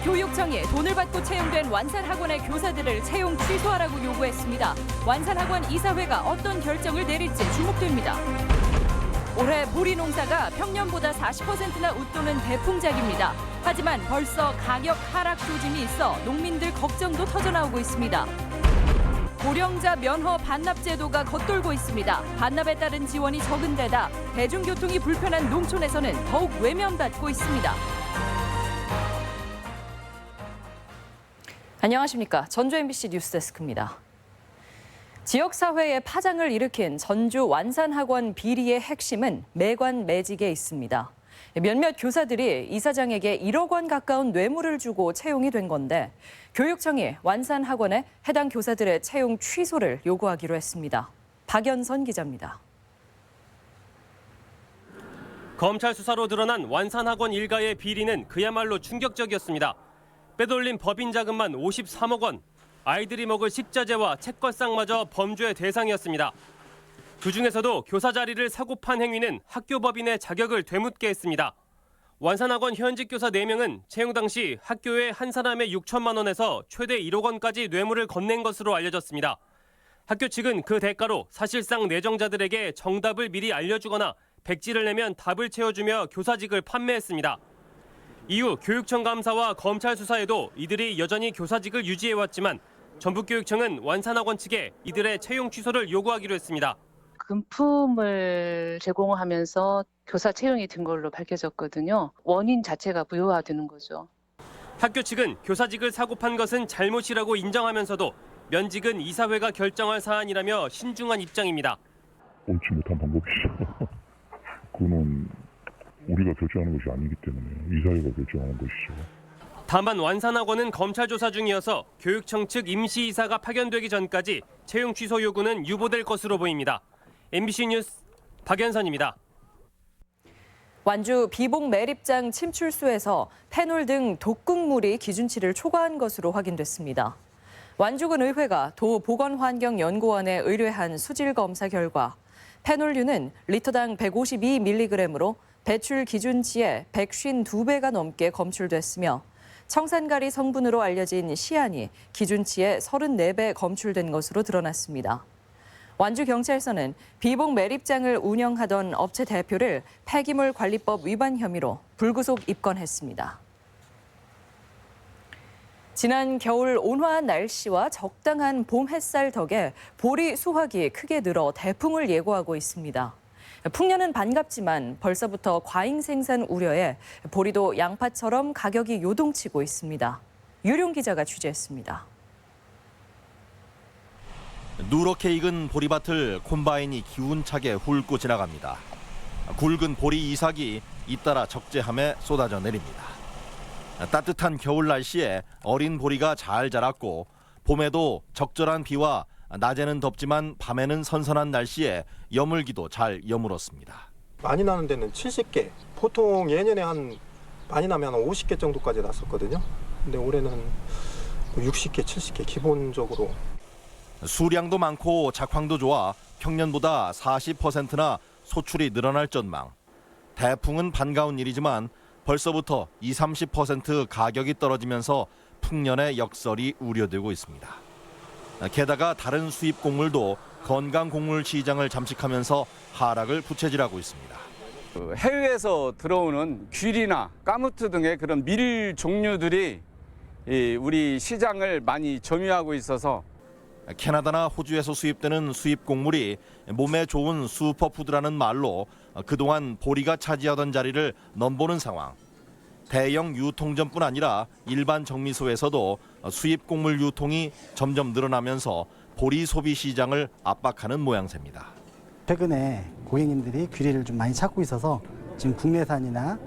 교육청이 돈을 받고 채용된 완산학원의 교사들을 채용 취소하라고 요구했습니다. 완산학원 이사회가 어떤 결정을 내릴지 주목됩니다. 올해 보리 농사가 평년보다 40%나 웃도는 대풍작입니다. 하지만 벌써 가격 하락 조짐이 있어 농민들 걱정도 터져나오고 있습니다. 고령자 면허 반납 제도가 겉돌고 있습니다. 반납에 따른 지원이 적은 데다 대중교통이 불편한 농촌에서는 더욱 외면받고 있습니다. 안녕하십니까. 전주 MBC 뉴스데스크입니다. 지역사회에 파장을 일으킨 전주 완산학원 비리의 핵심은 매관매직에 있습니다. 몇몇 교사들이 이사장에게 1억 원 가까운 뇌물을 주고 채용이 된 건데 교육청이 완산학원에 해당 교사들의 채용 취소를 요구하기로 했습니다. 박연선 기자입니다. 검찰 수사로 드러난 완산학원 일가의 비리는 그야말로 충격적이었습니다. 빼돌린 법인 자금만 53억 원, 아이들이 먹을 식자재와 책걸상마저 범죄의 대상이었습니다. 그중에서도 교사 자리를 사고 판 행위는 학교 법인의 자격을 되묻게 했습니다. 완산학원 현직 교사 4명은 채용 당시 학교에 한 사람에 6천만 원에서 최대 1억 원까지 뇌물을 건넨 것으로 알려졌습니다. 학교 측은 그 대가로 사실상 내정자들에게 정답을 미리 알려주거나 백지를 내면 답을 채워주며 교사직을 판매했습니다. 이후 교육청 감사와 검찰 수사에도 이들이 여전히 교사직을 유지해왔지만 전북교육청은 완산학원 측에 이들의 채용 취소를 요구하기로 했습니다. 금품을 제공하면서 교사 채용이 된 걸로 밝혀졌거든요. 원인 자체가 무효화되는 거죠. 학교 측은 교사직을 사고 판 것은 잘못이라고 인정하면서도 면직은 이사회가 결정할 사안이라며 신중한 입장입니다. 옳지 못한 방법이죠. 그거는 우리가 결정하는 것이 아니기 때문에 이사회가 결정하는 것이죠. 다만 완산학원은 검찰 조사 중이어서 교육청 측 임시이사가 파견되기 전까지 채용 취소 요구는 유보될 것으로 보입니다. MBC 뉴스 박연선입니다. 완주 비봉 매립장 침출수에서 페놀 등 독극물이 기준치를 초과한 것으로 확인됐습니다. 완주군 의회가 도보건환경연구원에 의뢰한 수질 검사 결과 페놀류는 리터당 152mg으로 배출 기준치의 152배가 넘게 검출됐으며 청산가리 성분으로 알려진 시안이 기준치의 34배 검출된 것으로 드러났습니다. 완주경찰서는 비봉 매립장을 운영하던 업체 대표를 폐기물 관리법 위반 혐의로 불구속 입건했습니다. 지난 겨울 온화한 날씨와 적당한 봄 햇살 덕에 보리 수확이 크게 늘어 대풍을 예고하고 있습니다. 풍년은 반갑지만 벌써부터 과잉 생산 우려에 보리도 양파처럼 가격이 요동치고 있습니다. 유룡 기자가 취재했습니다. 누렇게 익은 보리밭을 콤바인이 기운차게 훑고 지나갑니다. 굵은 보리 이삭이 잇따라 적재함에 쏟아져 내립니다. 따뜻한 겨울 날씨에 어린 보리가 잘 자랐고 봄에도 적절한 비와 낮에는 덥지만 밤에는 선선한 날씨에 여물기도 잘 여물었습니다. 많이 나는 데는 70개, 보통 예년에 많이 나면 한 50개 정도까지 났었거든요. 근데 올해는 60개, 70개 기본적으로. 수량도 많고 작황도 좋아 평년보다 40%나 소출이 늘어날 전망. 대풍은 반가운 일이지만 벌써부터 20-30% 가격이 떨어지면서 풍년의 역설이 우려되고 있습니다. 게다가 다른 수입 곡물도 건강 곡물 시장을 잠식하면서 하락을 부채질하고 있습니다. 해외에서 들어오는 귀리나 까무트 등의 그런 밀 종류들이 우리 시장을 많이 점유하고 있어서 캐나다나 호주에서 수입되는 수입 곡물이 몸에 좋은 슈퍼푸드라는 말로 그동안 보리가 차지하던 자리를 넘보는 상황. 대형 유통점뿐 아니라 일반 정미소에서도 수입 곡물 유통이 점점 늘어나면서 보리 소비 시장을 압박하는 모양새입니다. 최근에 고객님들이 귀리를 좀 많이 찾고 있어서 지금 국내산이나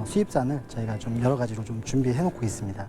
수입산을 저희가 좀 여러 가지로 좀 준비해 놓고 있습니다.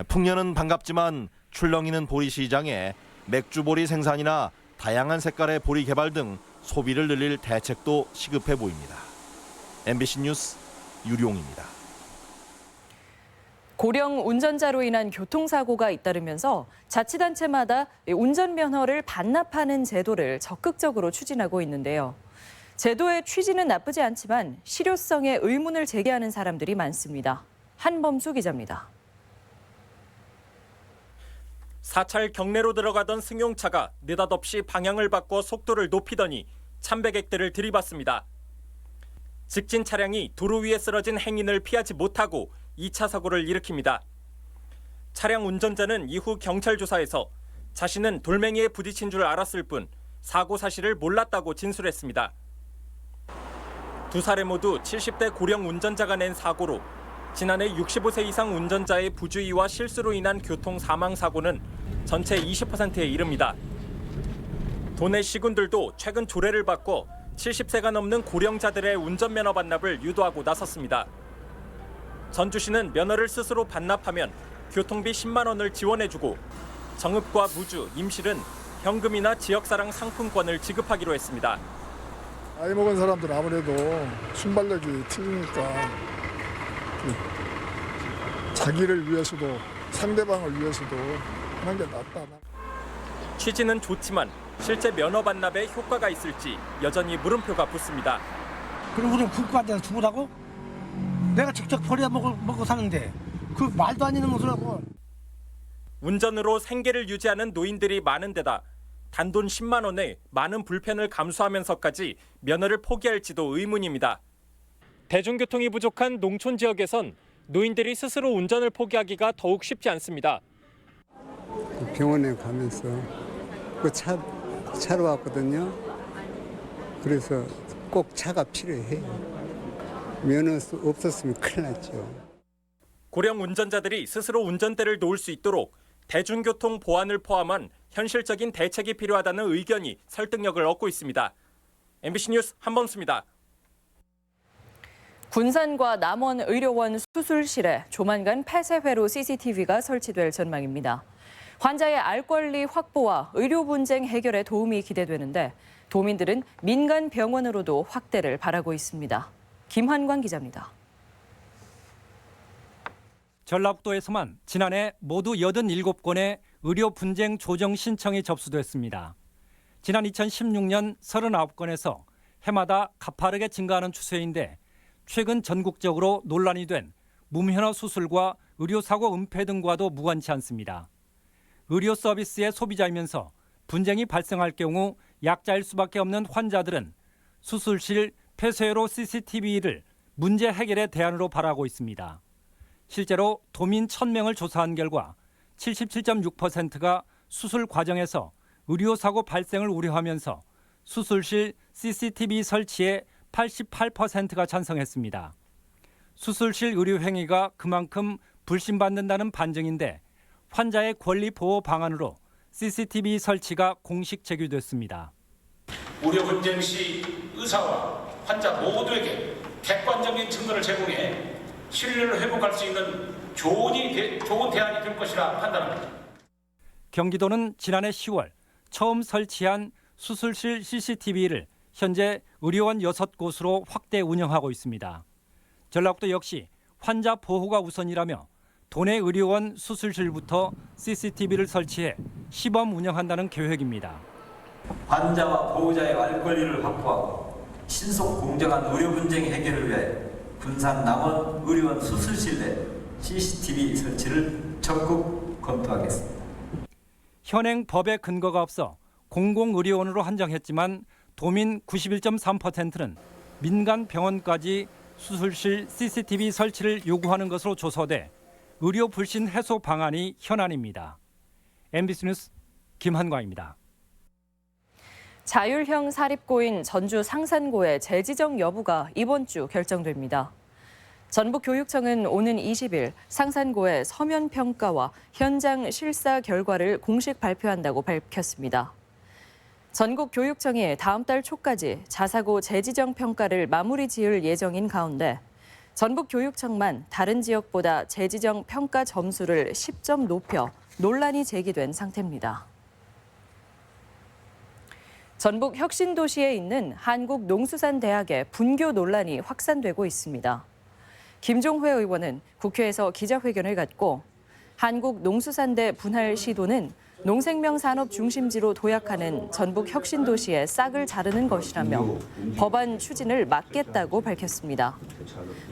풍년은 반갑지만 출렁이는 보리 시장에 맥주보리 생산이나 다양한 색깔의 보리 개발 등 소비를 늘릴 대책도 시급해 보입니다. MBC 뉴스 유룡입니다. 고령 운전자로 인한 교통사고가 잇따르면서 자치단체마다 운전면허를 반납하는 제도를 적극적으로 추진하고 있는데요. 제도의 취지는 나쁘지 않지만 실효성에 의문을 제기하는 사람들이 많습니다. 한범수 기자입니다. 사찰 경내로 들어가던 승용차가 느닷없이 방향을 바꿔 속도를 높이더니 참배객들을 들이받습니다. 직진 차량이 도로 위에 쓰러진 행인을 피하지 못하고 2차 사고를 일으킵니다. 차량 운전자는 이후 경찰 조사에서 자신은 돌멩이에 부딪힌 줄 알았을 뿐 사고 사실을 몰랐다고 진술했습니다. 두 사례 모두 70대 고령 운전자가 낸 사고로 지난해 65세 이상 운전자의 부주의와 실수로 인한 교통 사망 사고는 전체 20%에 이릅니다. 도내 시군들도 최근 조례를 바꿔 70세가 넘는 고령자들의 운전면허 반납을 유도하고 나섰습니다. 전주시는 면허를 스스로 반납하면 교통비 10만 원을 지원해주고 정읍과 무주, 임실은 현금이나 지역사랑 상품권을 지급하기로 했습니다. 나이 먹은 사람들은 아무래도 순발력이 틀리니까 자기를 위해서도 상대방을 위해서도 하는 게 낫다. 취지는 좋지만 실제 면허 반납에 효과가 있을지 여전히 물음표가 붙습니다. 그리고 우리는 국가한테 죽으라고? 내가 직접 버려 먹고 사는데 그 말도 안 되는 것을 하고. 운전으로 생계를 유지하는 노인들이 많은 데다 단돈 10만 원에 많은 불편을 감수하면서까지 면허를 포기할지도 의문입니다. 대중교통이 부족한 농촌 지역에선 노인들이 스스로 운전을 포기하기가 더욱 쉽지 않습니다. 병원에 가면서 그 차로 왔거든요. 그래서 꼭 차가 필요해요. 면허 없었으면 큰일 났죠. 고령 운전자들이 스스로 운전대를 놓을 수 있도록 대중교통 보안을 포함한 현실적인 대책이 필요하다는 의견이 설득력을 얻고 있습니다. MBC 뉴스 한범수입니다. 군산과 남원 의료원 수술실에 조만간 폐쇄회로 CCTV가 설치될 전망입니다. 환자의 알 권리 확보와 의료 분쟁 해결에 도움이 기대되는데 도민들은 민간 병원으로도 확대를 바라고 있습니다. 김환광 기자입니다. 전라북도에서만 지난해 모두 87건의 의료 분쟁 조정 신청이 접수됐습니다. 지난 2016년 39건에서 해마다 가파르게 증가하는 추세인데 최근 전국적으로 논란이 된 무면허 수술과 의료사고 은폐 등과도 무관치 않습니다. 의료 서비스의 소비자이면서 분쟁이 발생할 경우 약자일 수밖에 없는 환자들은 수술실 폐쇄로 CCTV를 문제 해결의 대안으로 바라고 있습니다. 실제로 도민 1000명을 조사한 결과 77.6%가 수술 과정에서 의료사고 발생을 우려하면서 수술실 CCTV 설치에 88%가 찬성했습니다. 수술실 의료 행위가 그만큼 불신받는다는 반증인데 환자의 권리 보호 방안으로 CCTV 설치가 공식 제기됐습니다. 의료 분쟁 시 의사와 환자 모두에게 객관적인 증거를 제공해 신뢰를 회복할 수 있는 좋은 대안이 될 것이라 판단합니다. 경기도는 지난해 10월 처음 설치한 수술실 CCTV를 현재 의료원 6곳으로 확대 운영하고 있습니다. 전라북도 역시 환자 보호가 우선이라며 도내 의료원 수술실부터 CCTV를 설치해 시범 운영한다는 계획입니다. 환자와 보호자의 알 권리를 확보하고 신속 공정한 의료 분쟁 해결을 위해 군산 남원 의료원 수술실 내 CCTV 설치를 적극 검토하겠습니다. 현행 법에 근거가 없어 공공의료원으로 한정했지만 도민 91.3%는 민간 병원까지 수술실 CCTV 설치를 요구하는 것으로 조사돼 의료 불신 해소 방안이 현안입니다. MBC 뉴스 김한광입니다. 자율형 사립고인 전주 상산고의 재지정 여부가 이번 주 결정됩니다. 전북교육청은 오는 20일 상산고의 서면 평가와 현장 실사 결과를 공식 발표한다고 밝혔습니다. 전국교육청이 다음 달 초까지 자사고 재지정 평가를 마무리 지을 예정인 가운데 전북교육청만 다른 지역보다 재지정 평가 점수를 10점 높여 논란이 제기된 상태입니다. 전북 혁신도시에 있는 한국농수산대학의 분교 논란이 확산되고 있습니다. 김종회 의원은 국회에서 기자회견을 갖고 한국농수산대 분할 시도는 농생명 산업 중심지로 도약하는 전북 혁신도시의 싹을 자르는 것이라며 법안 추진을 막겠다고 밝혔습니다.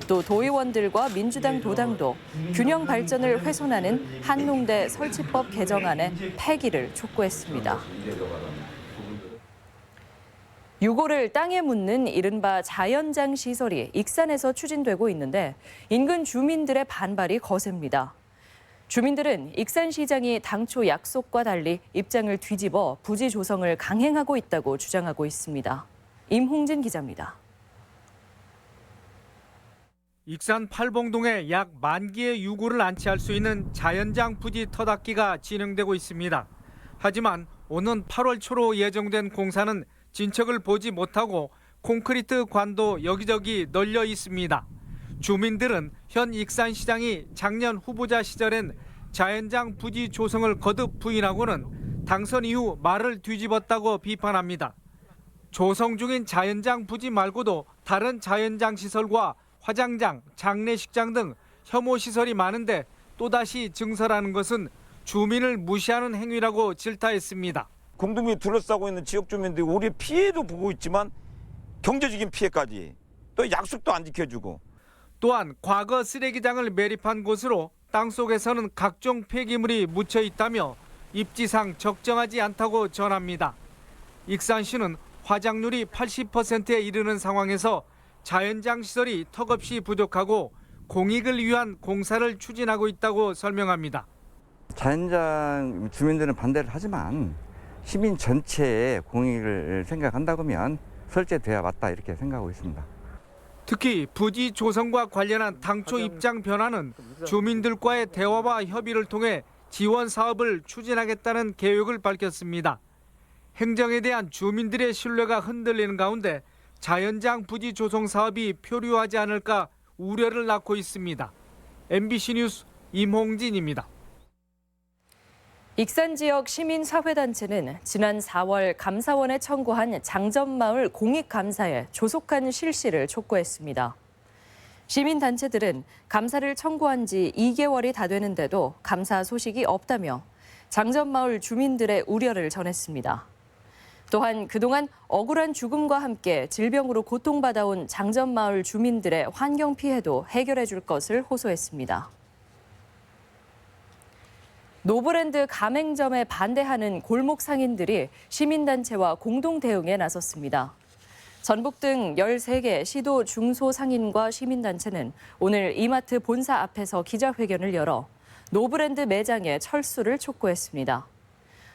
또 도의원들과 민주당 도당도 균형 발전을 훼손하는 한농대 설치법 개정안의 폐기를 촉구했습니다. 유골을 땅에 묻는 이른바 자연장 시설이 익산에서 추진되고 있는데 인근 주민들의 반발이 거셉니다. 주민들은 익산시장이 당초 약속과 달리 입장을 뒤집어 부지 조성을 강행하고 있다고 주장하고 있습니다. 임홍진 기자입니다. 익산 팔봉동에 약 10,000개의 유골을 안치할 수 있는 자연장 부지 터닫기가 진행되고 있습니다. 하지만 오는 8월 초로 예정된 공사는 진척을 보지 못하고 콘크리트 관도 여기저기 널려 있습니다. 주민들은 현 익산시장이 작년 후보자 시절엔 자연장 부지 조성을 거듭 부인하고는 당선 이후 말을 뒤집었다고 비판합니다. 조성 중인 자연장 부지 말고도 다른 자연장 시설과 화장장, 장례식장 등 혐오 시설이 많은데 또다시 증설하는 것은 주민을 무시하는 행위라고 질타했습니다. 공동묘 둘러싸고 있는 지역 주민들이 우리 피해도 보고 있지만 경제적인 피해까지 또 약속도 안 지켜주고 또한 과거 쓰레기장을 매립한 곳으로 땅속에서는 각종 폐기물이 묻혀 있다며 입지상 적정하지 않다고 전합니다. 익산시는 화장률이 80%에 이르는 상황에서 자연장 시설이 턱없이 부족하고 공익을 위한 공사를 추진하고 있다고 설명합니다. 자연장 주민들은 반대를 하지만 시민 전체의 공익을 생각한다면 설치돼야 맞다 이렇게 생각하고 있습니다. 특히 부지 조성과 관련한 당초 입장 변화는 주민들과의 대화와 협의를 통해 지원 사업을 추진하겠다는 계획을 밝혔습니다. 행정에 대한 주민들의 신뢰가 흔들리는 가운데 자연장 부지 조성 사업이 표류하지 않을까 우려를 낳고 있습니다. MBC 뉴스 임홍진입니다. 익산 지역 시민사회단체는 지난 4월 감사원에 청구한 장전마을 공익감사에 조속한 실시를 촉구했습니다. 시민단체들은 감사를 청구한 지 2개월이 다 되는데도 감사 소식이 없다며 장전마을 주민들의 우려를 전했습니다. 또한 그동안 억울한 죽음과 함께 질병으로 고통받아온 장전마을 주민들의 환경 피해도 해결해 줄 것을 호소했습니다. 노브랜드 가맹점에 반대하는 골목 상인들이 시민단체와 공동 대응에 나섰습니다. 전북 등 13개 시도 중소상인과 시민단체는 오늘 이마트 본사 앞에서 기자회견을 열어 노브랜드 매장의 철수를 촉구했습니다.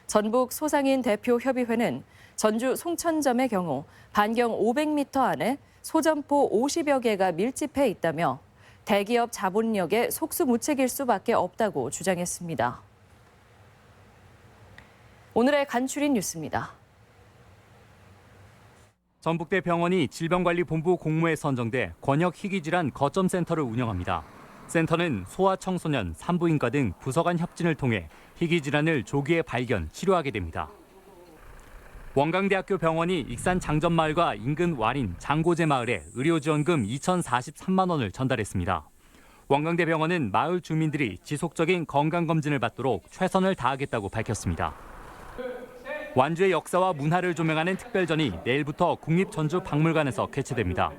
전북 소상인 대표협의회는 전주 송천점의 경우 반경 500m 안에 소점포 50여 개가 밀집해 있다며 대기업 자본력의 속수무책일 수밖에 없다고 주장했습니다. 오늘의 간추린 뉴스입니다. 전북대 병원이 질병관리본부 공모에 선정돼 권역희귀질환 거점센터를 운영합니다. 센터는 소아청소년, 산부인과 등 부서 간 협진을 통해 희귀질환을 조기에 발견, 치료하게 됩니다. 원광대학교 병원이 익산 장전마을과 인근 와린, 장고제 마을에 의료지원금 2,043만 원을 전달했습니다. 원광대 병원은 마을 주민들이 지속적인 건강검진을 받도록 최선을 다하겠다고 밝혔습니다. 완주의 역사와 문화를 조명하는 특별전이 내일부터 국립전주박물관에서 개최됩니다.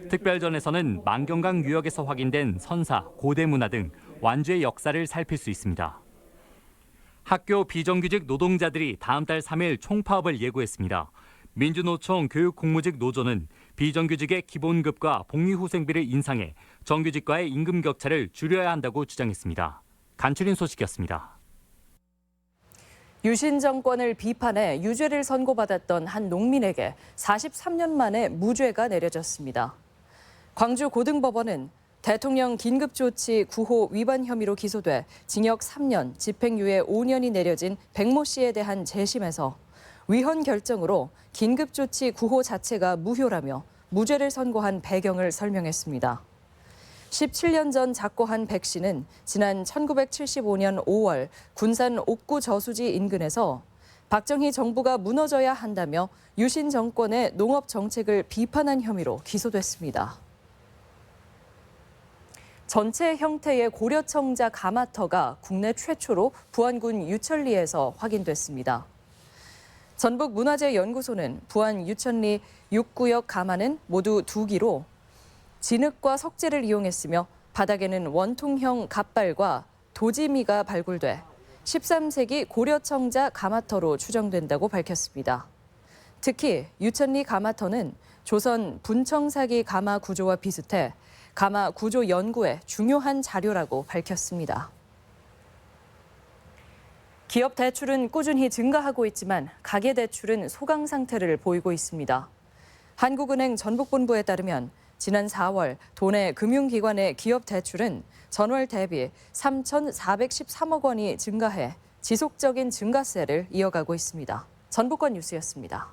특별전에서는 만경강 유역에서 확인된 선사, 고대 문화 등 완주의 역사를 살필 수 있습니다. 학교 비정규직 노동자들이 다음 달 3일 총파업을 예고했습니다. 민주노총 교육공무직 노조는 비정규직의 기본급과 복리후생비를 인상해 정규직과의 임금 격차를 줄여야 한다고 주장했습니다. 간추린 소식이었습니다. 유신 정권을 비판해 유죄를 선고받았던 한 농민에게 43년 만에 무죄가 내려졌습니다. 광주 고등법원은 대통령 긴급조치 9호 위반 혐의로 기소돼 징역 3년, 집행유예 5년이 내려진 백모 씨에 대한 재심에서 위헌 결정으로 긴급조치 9호 자체가 무효라며 무죄를 선고한 배경을 설명했습니다. 17년 전 작고한 백 씨는 지난 1975년 5월 군산 옥구 저수지 인근에서 박정희 정부가 무너져야 한다며 유신 정권의 농업 정책을 비판한 혐의로 기소됐습니다. 전체 형태의 고려청자 가마터가 국내 최초로 부안군 유천리에서 확인됐습니다. 전북문화재연구소는 부안 유천리 6구역 가마는 모두 2기로 진흙과 석재를 이용했으며 바닥에는 원통형 갓발과 도지미가 발굴돼 13세기 고려청자 가마터로 추정된다고 밝혔습니다. 특히 유천리 가마터는 조선 분청사기 가마 구조와 비슷해 가마 구조 연구에 중요한 자료라고 밝혔습니다. 기업 대출은 꾸준히 증가하고 있지만 가계대출은 소강 상태를 보이고 있습니다. 한국은행 전북본부에 따르면 지난 4월 도내 금융기관의 기업 대출은 전월 대비 3,413억 원이 증가해 지속적인 증가세를 이어가고 있습니다. 전북권 뉴스였습니다.